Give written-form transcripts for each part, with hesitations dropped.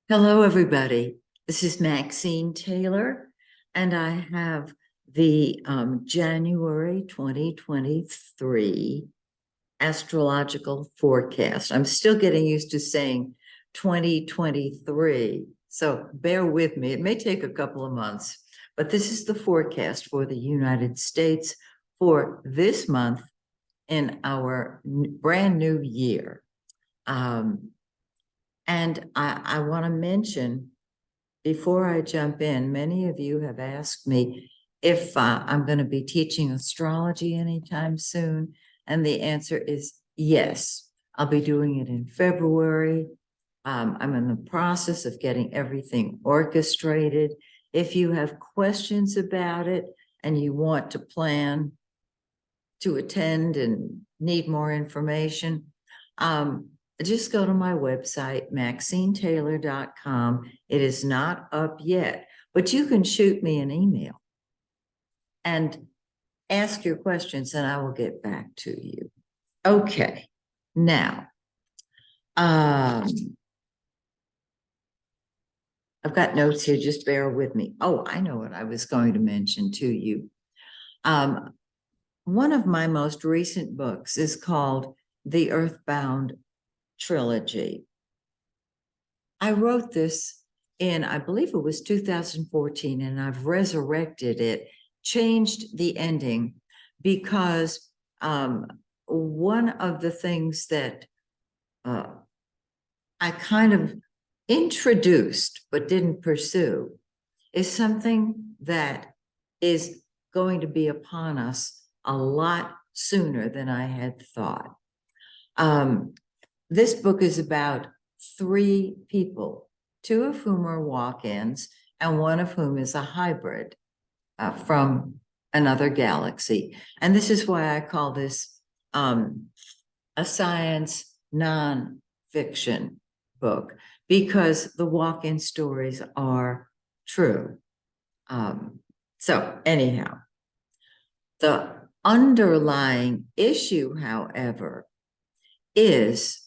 Hello, everybody. This is Maxine Taylor, and I have the January 2023 astrological forecast. I'm still getting used to saying 2023, so bear with me. It may take a couple of months, but this is the forecast for the United States for this month in our brand new year. And I want to mention, before I jump in, many of you have asked me if I'm going to be teaching astrology anytime soon. And the answer is yes. I'll be doing it in February. I'm in the process of getting everything orchestrated. If you have questions about it and you want to plan to attend and need more information, just go to my website, MaxineTaylor.com. It is not up yet, but you can shoot me an email and ask your questions and I will get back to you. Okay, now, I've got notes here, just bear with me. Oh, I know what I was going to mention to you. One of my most recent books is called The Earthbound Trilogy. I wrote this in, I believe it was 2014, and I've resurrected it, changed the ending, because one of the things that I kind of introduced but didn't pursue is something that is going to be upon us a lot sooner than I had thought. This book is about three people, two of whom are walk-ins and one of whom is a hybrid from another galaxy. And this is why I call this a science nonfiction book, because the walk-in stories are true. So anyhow, the underlying issue, however, is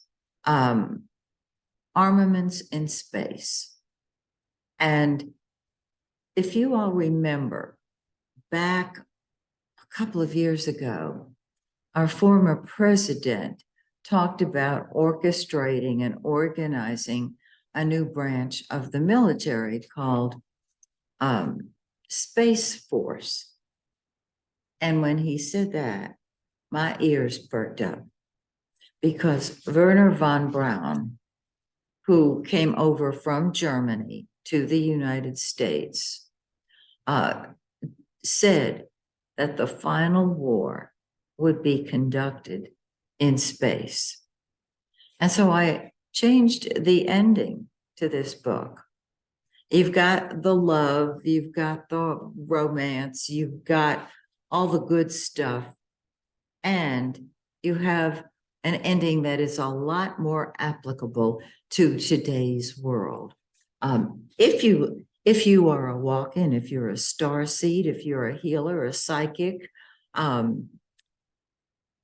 armaments in space. And if you all remember, back a couple of years ago, our former president talked about orchestrating and organizing a new branch of the military called Space Force. And when he said that, my ears perked up, because Werner von Braun, who came over from Germany to the United States, said that the final war would be conducted in space. And so I changed the ending to this book. You've got the love, you've got the romance, you've got all the good stuff, and you have an ending that is a lot more applicable to today's world. If you are a walk-in, if you're a starseed, if you're a healer, a psychic,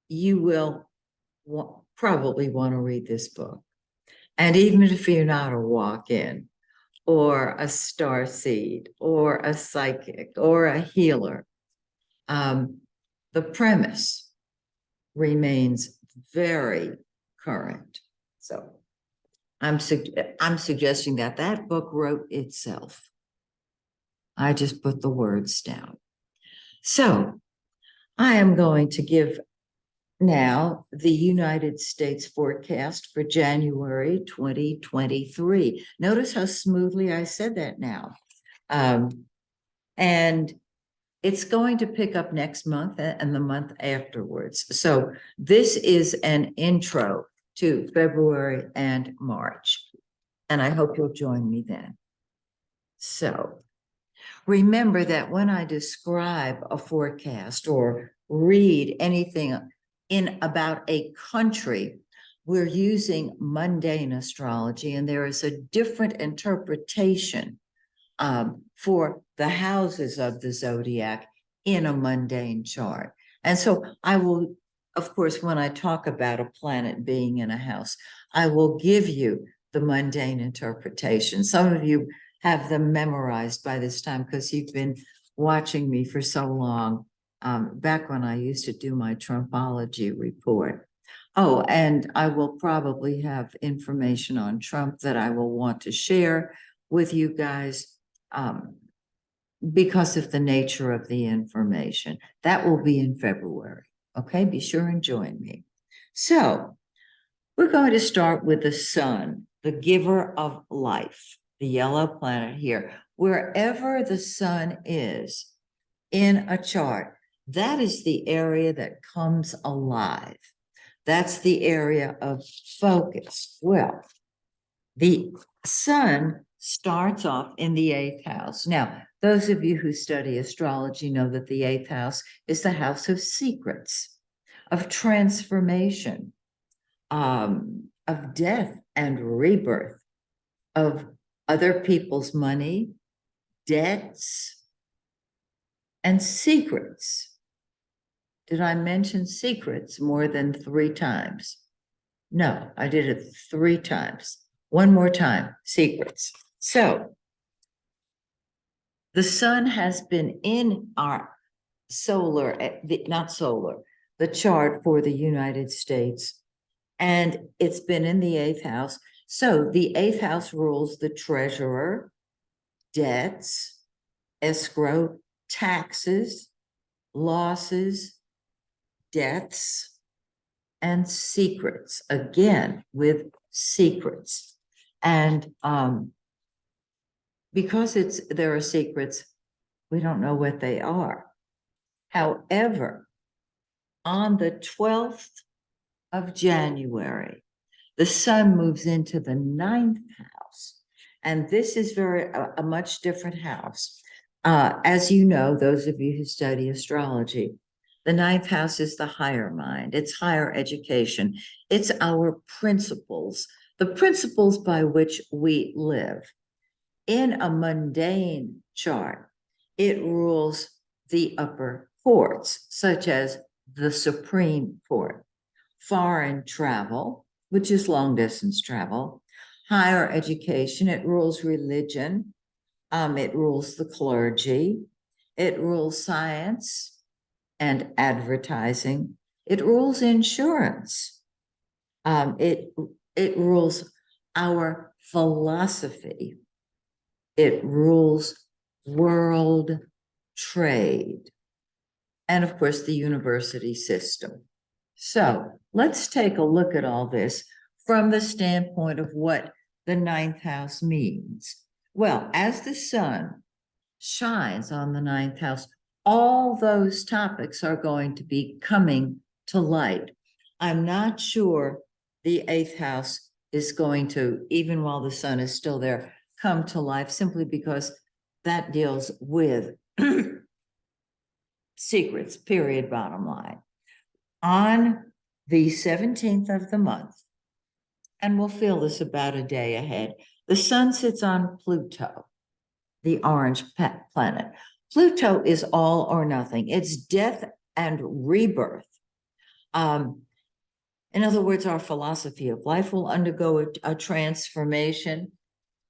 you will probably want to read this book. And even if you're not a walk-in or a starseed or a psychic or a healer, the premise remains very current. So I'm suggesting that that book wrote itself. I just put the words down. So I am going to give now the United States forecast for January 2023. Notice how smoothly I said that now. And it's going to pick up next month and the month afterwards. So this is an intro to February and March. And I hope you'll join me then. So remember that when I describe a forecast or read anything in about a country, we're using mundane astrology, and there is a different interpretation for the houses of the zodiac in a mundane chart. And so I will, of course, when I talk about a planet being in a house, I will give you the mundane interpretation. Some of you have them memorized by this time because you've been watching me for so long, back when I used to do my Trumpology report. Oh, and I will probably have information on Trump that I will want to share with you guys, because of the nature of the information. That will be in February. Okay, be sure and join me. So we're going to start with the sun, the giver of life, the yellow planet here. Wherever the sun is in a chart, that is the area that comes alive. That's the area of focus. Well, the sun starts off in the 8th house. Now, those of you who study astrology know that the 8th house is the house of secrets, of transformation, of death and rebirth, of other people's money, debts, and secrets. Did I mention secrets more than 3 times? No, I did it 3 times. One more time, secrets. So the sun has been in our the chart for the United States, and it's been in the 8th house. So the 8th house rules the treasurer, debts, escrow, taxes, losses, deaths, and secrets, again, with secrets. And because there are secrets, we don't know what they are. However, on the 12th of January, the sun moves into the 9th house. And this is a much different house. As you know, those of you who study astrology, the 9th house is the higher mind. It's higher education. It's our principles, the principles by which we live. In a mundane chart, it rules the upper courts, such as the Supreme Court, foreign travel, which is long distance travel, higher education, it rules religion, it rules the clergy, it rules science and advertising, it rules insurance, it rules our philosophy, it rules world trade, and of course the university system. So let's take a look at all this from the standpoint of what the 9th house means. Well, as the sun shines on the 9th house, all those topics are going to be coming to light. I'm not sure the 8th house is going to, even while the sun is still there, come to life, simply because that deals with secrets, period, bottom line. On the 17th of the month, and we'll feel this about a day ahead, the sun sits on Pluto, the orange planet. Pluto is all or nothing. It's death and rebirth. In other words, our philosophy of life will undergo a transformation.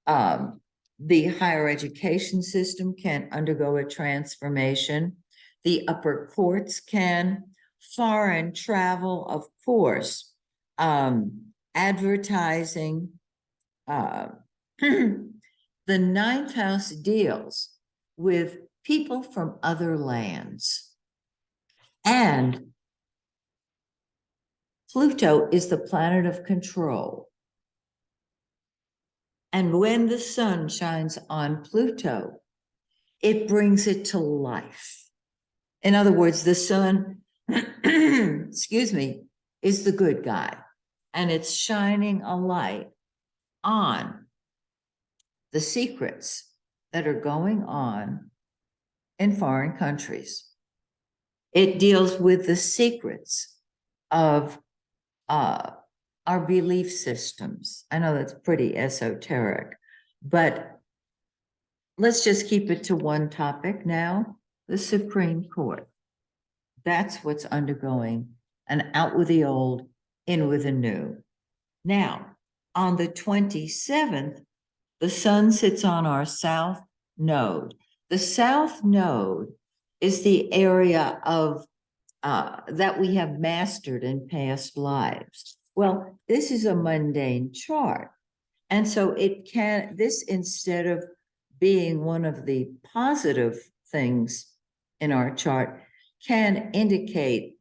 The higher education system can undergo a transformation. The upper courts can. Foreign travel, of course. Advertising. The 9th house deals with people from other lands. And Pluto is the planet of control. And when the sun shines on Pluto, it brings it to life. In other words, the sun, excuse me, is the good guy. And it's shining a light on the secrets that are going on in foreign countries. It deals with the secrets of our belief systems. I know that's pretty esoteric, but let's just keep it to one topic now, the Supreme Court. That's what's undergoing an out with the old, in with the new. Now, on the 27th, the sun sits on our south node. The south node is the area of that we have mastered in past lives. Well, this is a mundane chart. And so this instead of being one of the positive things in our chart, can indicate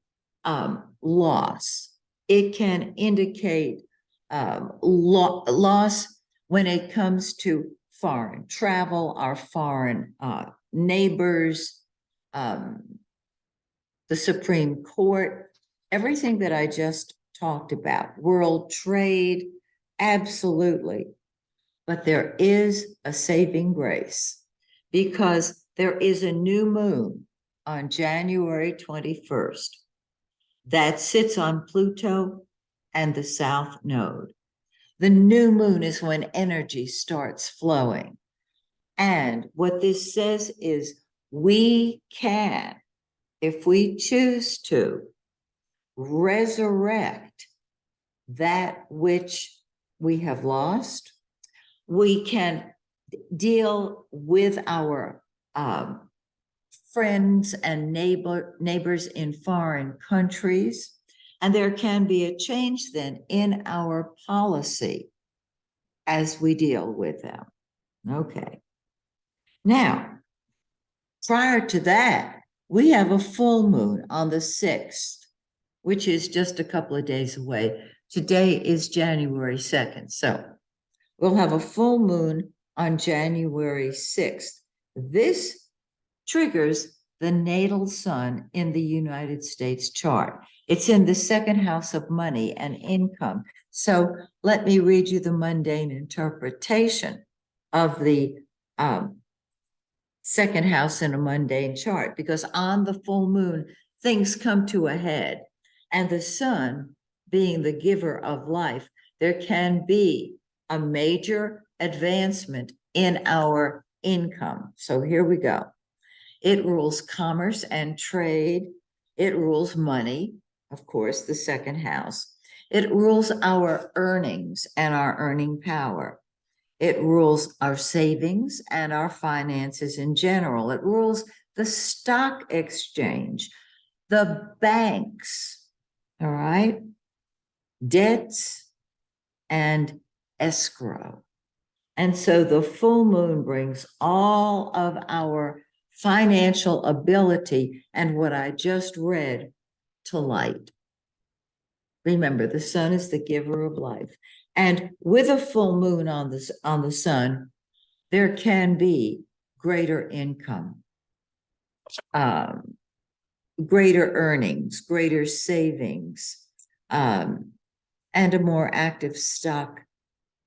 loss. It can indicate loss when it comes to foreign travel, our foreign neighbors, the Supreme Court, everything that I just talked about, world trade, absolutely. But there is a saving grace because there is a new moon on January 21st that sits on Pluto and the south node. The new moon is when energy starts flowing. And what this says is we can, if we choose to, resurrect that which we have lost. We can deal with our friends and neighbors in foreign countries. And there can be a change then in our policy as we deal with them. Okay. Now, prior to that, we have a full moon on the 6th, which is just a couple of days away. Today is January 2nd. So we'll have a full moon on January 6th. This triggers the natal sun in the United States chart. It's in the second house of money and income. So let me read you the mundane interpretation of the second house in a mundane chart, because on the full moon, things come to a head. And the sun, being the giver of life, there can be a major advancement in our income. So here we go. It rules commerce and trade. It rules money, of course, the second house. It rules our earnings and our earning power. It rules our savings and our finances in general. It rules the stock exchange, the banks, all right, debts, and escrow. And so the full moon brings all of our financial ability and what I just read to light. Remember, the sun is the giver of life. And with a full moon on the sun, there can be greater income, greater earnings, greater savings, and a more active stock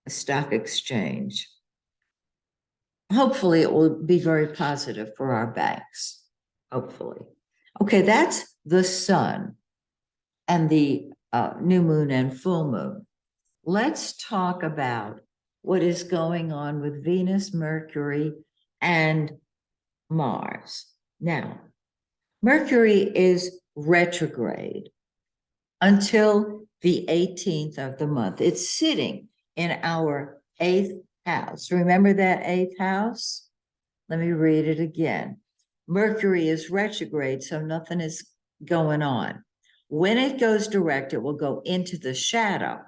exchange. Hopefully, it will be very positive for our banks. Hopefully. Okay, that's the sun and the new moon and full moon. Let's talk about what is going on with Venus, Mercury, and Mars. Now, Mercury is retrograde until the 18th of the month. It's sitting in our 8th house. Remember that 8th house? Let me read it again. Mercury is retrograde, so nothing is going on. When it goes direct, it will go into the shadow,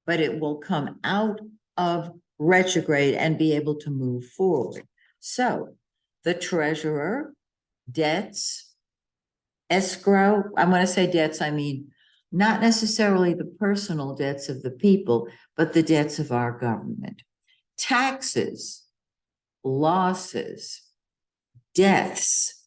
but it will come out of retrograde and be able to move forward. So the treasurer, debts, escrow, I want to say debts, I mean, not necessarily the personal debts of the people, but the debts of our government. Taxes, losses, deaths,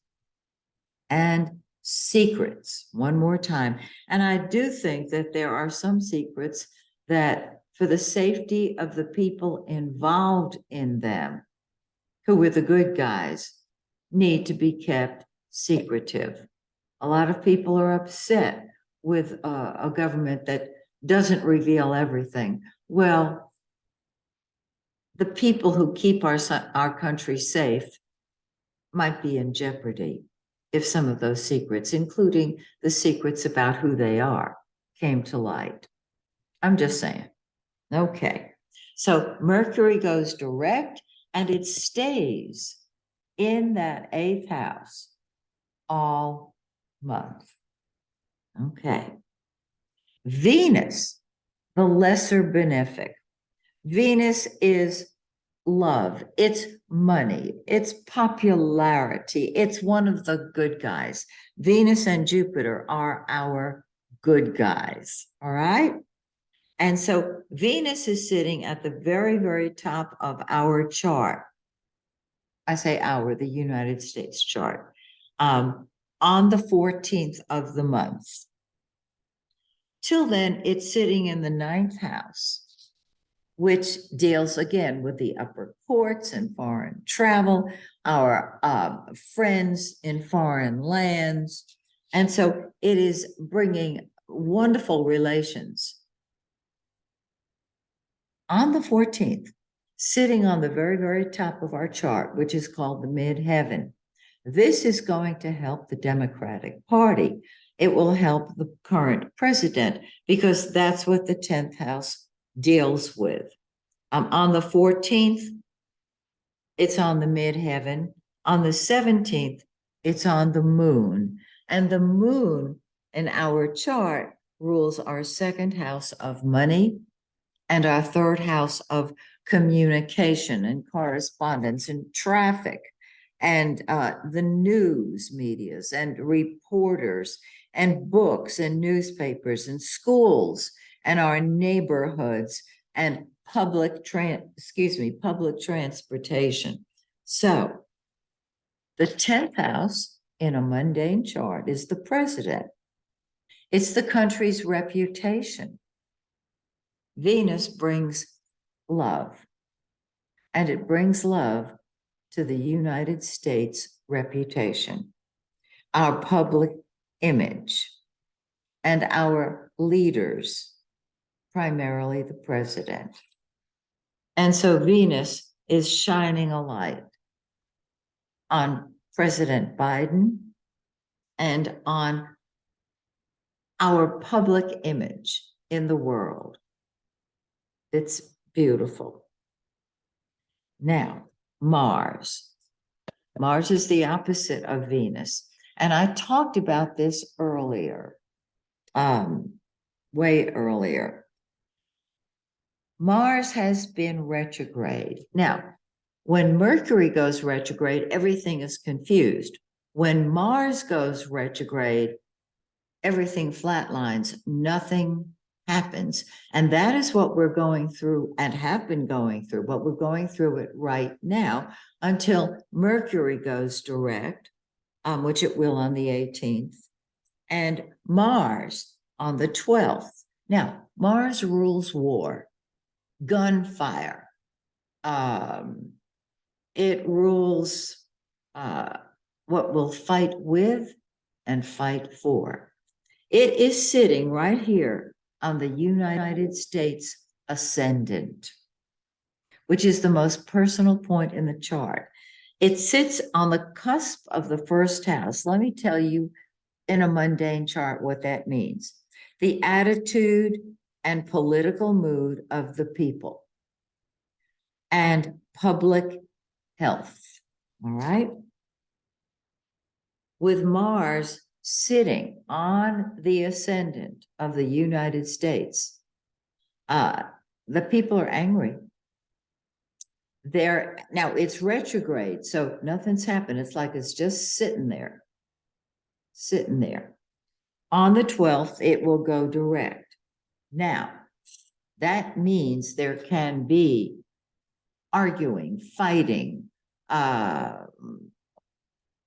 and secrets. One more time. And I do think that there are some secrets that, for the safety of the people involved in them, who were the good guys, need to be kept secretive. A lot of people are upset with a government that doesn't reveal everything. Well, the people who keep our country safe might be in jeopardy if some of those secrets, including the secrets about who they are, came to light. I'm just saying. Okay, so Mercury goes direct and it stays in that eighth house all month. Okay. Venus, the lesser benefic. Venus is love, it's money, it's popularity, it's one of the good guys. Venus and Jupiter are our good guys, all right? And so Venus is sitting at the very, very top of our chart. I say our, the United States chart, on the 14th of the month. Till then, it's sitting in the ninth house, which deals again with the upper courts and foreign travel, our friends in foreign lands. And so it is bringing wonderful relations. On the 14th, sitting on the very, very top of our chart, which is called the midheaven, this is going to help the Democratic Party. It will help the current president because that's what the 10th house deals with. On the 14th, it's on the midheaven. On the 17th, it's on the moon. And the moon in our chart rules our second house of money and our third house of communication and correspondence and traffic and the news medias and reporters and books and newspapers and schools and our neighborhoods and public transportation. So the 10th house in a mundane chart is the president. It's the country's reputation. Venus brings love, and it brings love to the United States reputation, our public image, and our leaders, primarily the president. And so Venus is shining a light on President Biden and on our public image in the world. It's beautiful. Now, Mars. Mars is the opposite of Venus. And I talked about this earlier, way earlier. Mars has been retrograde. Now, when Mercury goes retrograde, everything is confused. When Mars goes retrograde, everything flatlines, nothing happens. And that is what we're going through and have been going through, but we're going through it right now until Mercury goes direct, which it will on the 18th, and Mars on the 12th. Now, Mars rules war, gunfire. It rules what we'll fight with and fight for. It is sitting right here on the United States ascendant, which is the most personal point in the chart. It sits on the cusp of the first house. Let me tell you in a mundane chart what that means. The attitude and political mood of the people and public health, all right? With Mars sitting on the ascendant of the United States, the people are angry. Now it's retrograde, so nothing's happened. It's like it's just sitting there. On the 12th, it will go direct. Now, that means there can be arguing, fighting,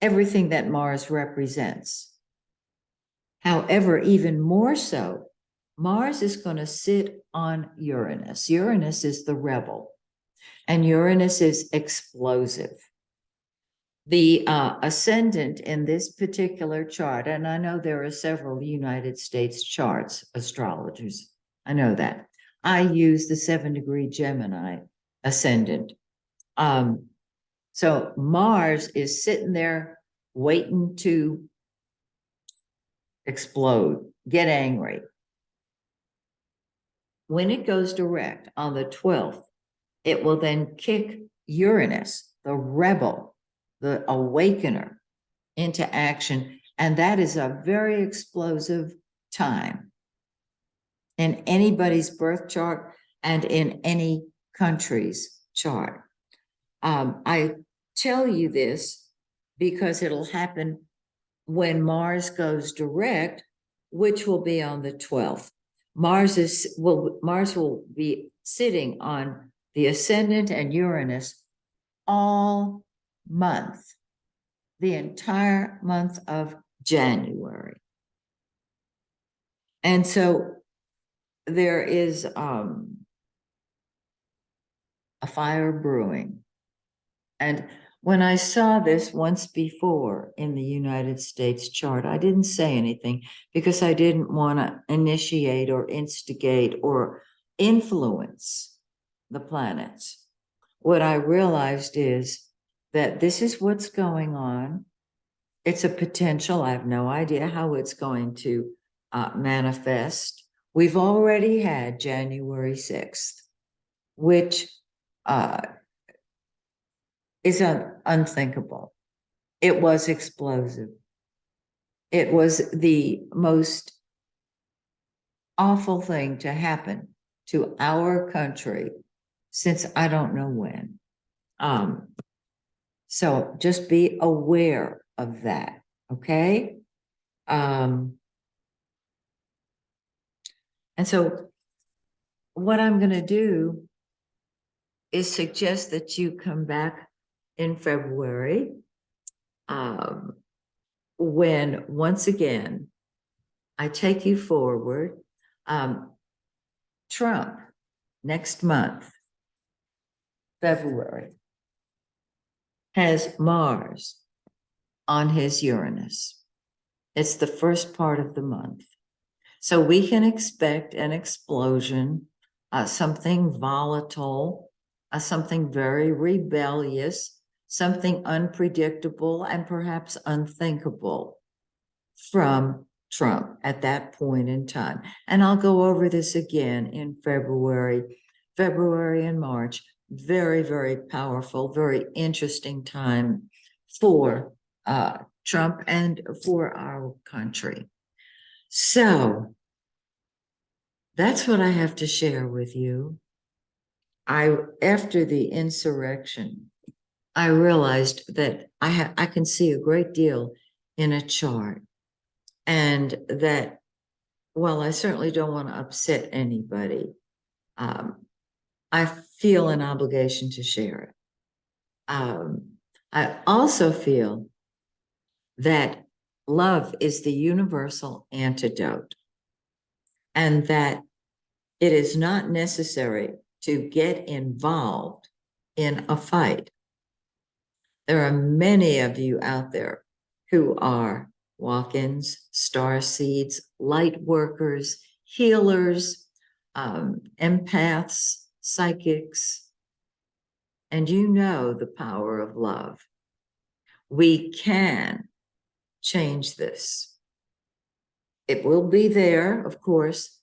everything that Mars represents. However, even more so, Mars is going to sit on Uranus. Uranus is the rebel, and Uranus is explosive. The ascendant in this particular chart, and I know there are several United States charts, astrologers, I know that. I use the 7-degree Gemini ascendant. So Mars is sitting there waiting to explode, get angry. when it goes direct on the 12th, it will then kick Uranus, the rebel, the awakener, into action. And that is a very explosive time in anybody's birth chart and in any country's chart. I tell you this because it'll happen when Mars goes direct, which will be on the 12th. Mars will be sitting on the ascendant and Uranus all month, the entire month of January. And so there is a fire brewing. And when I saw this once before in the United States chart, I didn't say anything because I didn't want to initiate or instigate or influence the planets. What I realized is that this is what's going on. It's a potential. I have no idea how it's going to manifest. We've already had January 6th, which is unthinkable. It was explosive. It was the most awful thing to happen to our country since I don't know when. So just be aware of that, okay? And so what I'm going to do is suggest that you come back in February, when once again I take you forward. Trump next month, February, has Mars on his Uranus. It's the first part of the month. So we can expect an explosion, something volatile, something very rebellious, something unpredictable and perhaps unthinkable from Trump at that point in time. And I'll go over this again in February and March. Very, very powerful, very interesting time for Trump and for our country. So that's what I have to share with you. After the insurrection, I realized that I can see a great deal in a chart, and that while I certainly don't want to upset anybody, I feel an obligation to share it. I also feel that love is the universal antidote, and that it is not necessary to get involved in a fight. There are many of you out there who are walk-ins, star seeds, light workers, healers, empaths, psychics, and you know the power of love. We can change this. It will be there, of course,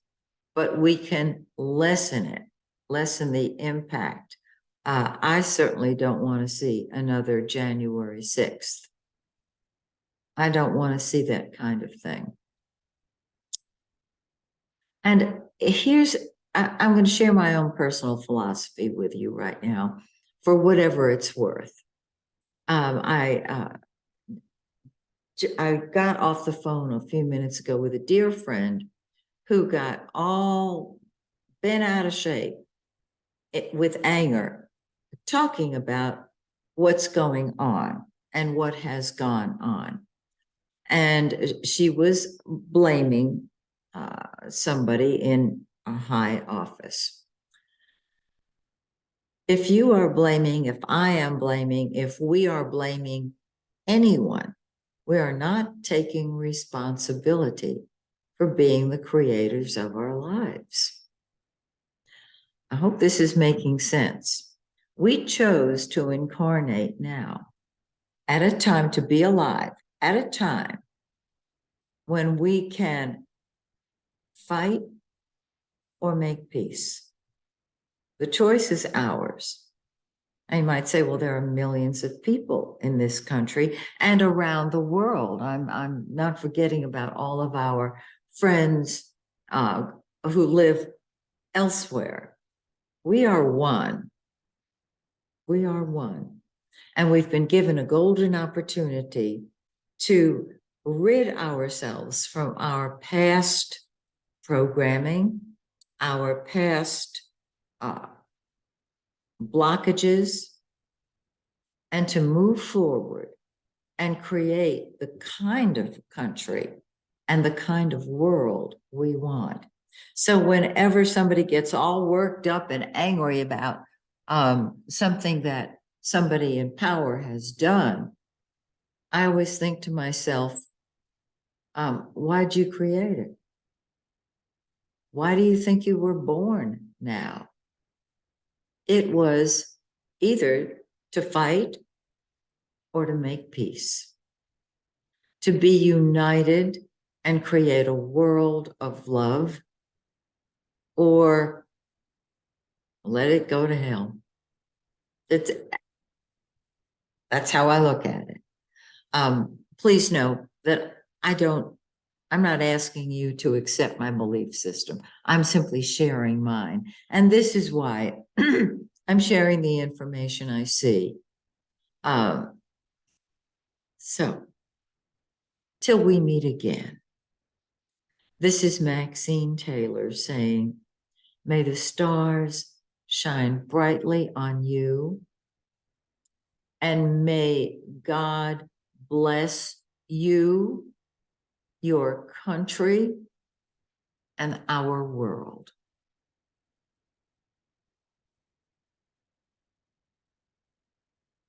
but we can lessen it, lessen the impact. I certainly don't want to see another January 6th. I don't want to see that kind of thing. And I'm going to share my own personal philosophy with you right now, for whatever it's worth. I got off the phone a few minutes ago with a dear friend who got all bent out of shape with anger, talking about what's going on and what has gone on. And she was blaming somebody in a high office. If you are blaming, if I am blaming, if we are blaming anyone, we are not taking responsibility for being the creators of our lives. I hope this is making sense. We chose to incarnate now at a time to be alive, at a time when we can fight or make peace. The choice is ours. And you might say, well, there are millions of people in this country and around the world. I'm not forgetting about all of our friends who live elsewhere. We are one. We are one. And we've been given a golden opportunity to rid ourselves from our past programming, our past blockages, and to move forward and create the kind of country and the kind of world we want. So whenever somebody gets all worked up and angry about something that somebody in power has done, I always think to myself, why'd you create it? Why do you think you were born now? It was either to fight or to make peace, to be united and create a world of love, or let it go to hell. That's how I look at it. Please know that I'm not asking you to accept my belief system. I'm simply sharing mine. And this is why I'm sharing the information I see. So, till we meet again, this is Maxine Taylor saying, may the stars shine brightly on you, and may God bless you, your country, and our world.